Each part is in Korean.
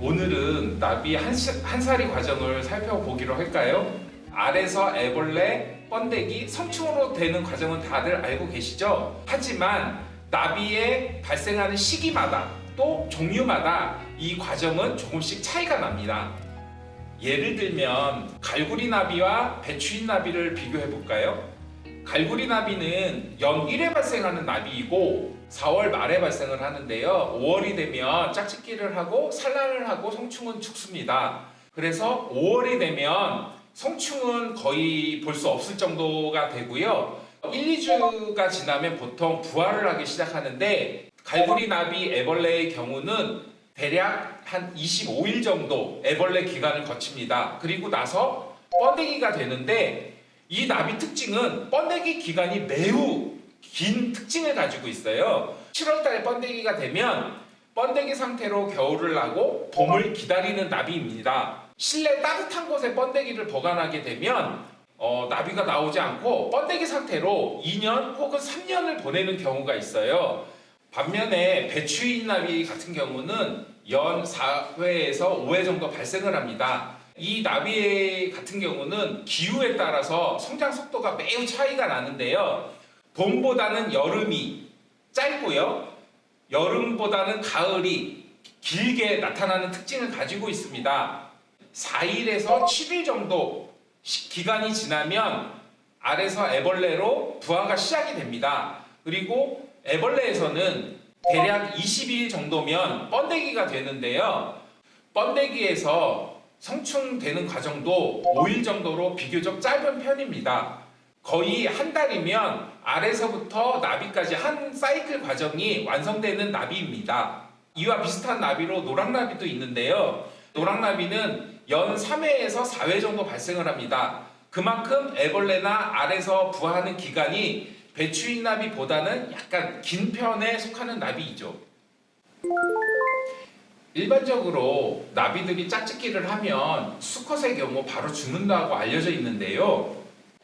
오늘은 나비 한살이 과정을 살펴보기로 할까요? 알에서 애벌레, 번데기, 성충으로 되는 과정은 다들 알고 계시죠? 하지만 나비에 발생하는 시기마다 또 종류마다 이 과정은 조금씩 차이가 납니다. 예를 들면 갈구리 나비와 배추인 나비를 비교해 볼까요? 갈구리 나비는 연 1회 발생하는 나비이고 4월 말에 발생을 하는데요. 5월이 되면 짝짓기를 하고 산란을 하고 성충은 죽습니다. 그래서 5월이 되면 성충은 거의 볼 수 없을 정도가 되고요. 1, 2주가 지나면 보통 부화를 하기 시작하는데 갈구리 나비 애벌레의 경우는 대략 한 25일 정도 애벌레 기간을 거칩니다. 그리고 나서 번데기가 되는데 이 나비 특징은 번데기 기간이 매우 긴 특징을 가지고 있어요. 7월달에 번데기가 되면 번데기 상태로 겨울을 나고 봄을 기다리는 나비입니다. 실내 따뜻한 곳에 번데기를 보관하게 되면 나비가 나오지 않고 번데기 상태로 2년 혹은 3년을 보내는 경우가 있어요. 반면에 배추인 나비 같은 경우는 연 4회에서 5회 정도 발생을 합니다. 이 나비 같은 경우는 기후에 따라서 성장 속도가 매우 차이가 나는데요. 봄보다는 여름이 짧고요. 여름보다는 가을이 길게 나타나는 특징을 가지고 있습니다. 4일에서 7일 정도 기간이 지나면 알에서 애벌레로 부화가 시작이 됩니다. 그리고 애벌레에서는 대략 20일 정도면 번데기가 되는데요. 번데기에서 성충되는 과정도 5일 정도로 비교적 짧은 편입니다. 거의 한 달이면 알에서부터 나비까지 한 사이클 과정이 완성되는 나비입니다. 이와 비슷한 나비로 노랑나비도 있는데요. 노랑나비는 연 3회에서 4회 정도 발생을 합니다. 그만큼 애벌레나 알에서 부화하는 기간이 배추인 나비보다는 약간 긴 편에 속하는 나비이죠. 일반적으로 나비들이 짝짓기를 하면 수컷의 경우 바로 죽는다고 알려져 있는데요.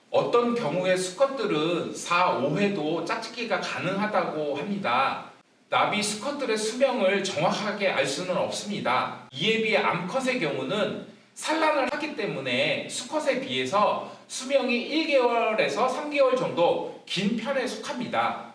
어떤 경우에 수컷들은 4, 5회도 짝짓기가 가능하다고 합니다. 나비 수컷들의 수명을 정확하게 알 수는 없습니다. 이에 비해 암컷의 경우는 산란을 하기 때문에 수컷에 비해서 수명이 1개월에서 3개월 정도 긴 편에 속합니다.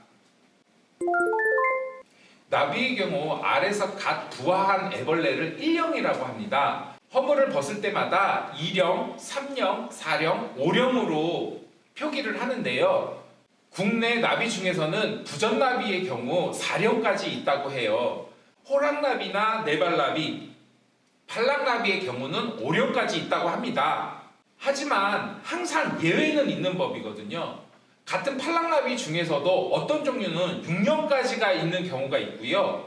나비의 경우 알에서 갓 부화한 애벌레를 1령이라고 합니다. 허물을 벗을 때마다 2령, 3령, 4령, 5령으로 표기를 하는데요. 국내 나비 중에서는 부전나비의 경우 4령까지 있다고 해요. 호랑나비나 네발나비, 팔랑나비의 경우는 5령까지 있다고 합니다. 하지만 항상 예외는 있는 법이거든요. 같은 팔랑나비 중에서도 어떤 종류는 6령까지가 있는 경우가 있고요.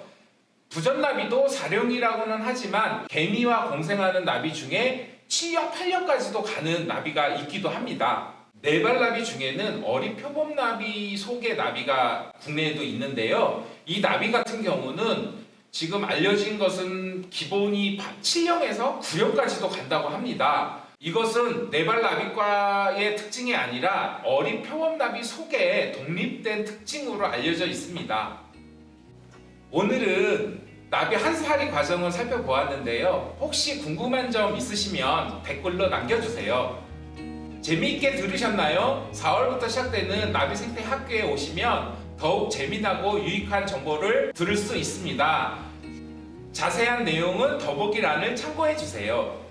부전나비도 4령이라고는 하지만 개미와 공생하는 나비 중에 7령, 8령까지도 가는 나비가 있기도 합니다. 네발나비 중에는 어리표범나비 속의 나비가 국내에도 있는데요. 이 나비 같은 경우는 지금 알려진 것은 기본이 7령에서 9령까지도 간다고 합니다. 이것은 네발나비과의 특징이 아니라 어리표범나비 속에 독립된 특징으로 알려져 있습니다. 오늘은 나비 한살이 과정을 살펴보았는데요. 혹시 궁금한 점 있으시면 댓글로 남겨주세요. 재미있게 들으셨나요? 4월부터 시작되는 나비 생태 학교에 오시면 더욱 재미나고 유익한 정보를 들을 수 있습니다. 자세한 내용은 더보기란을 참고해주세요.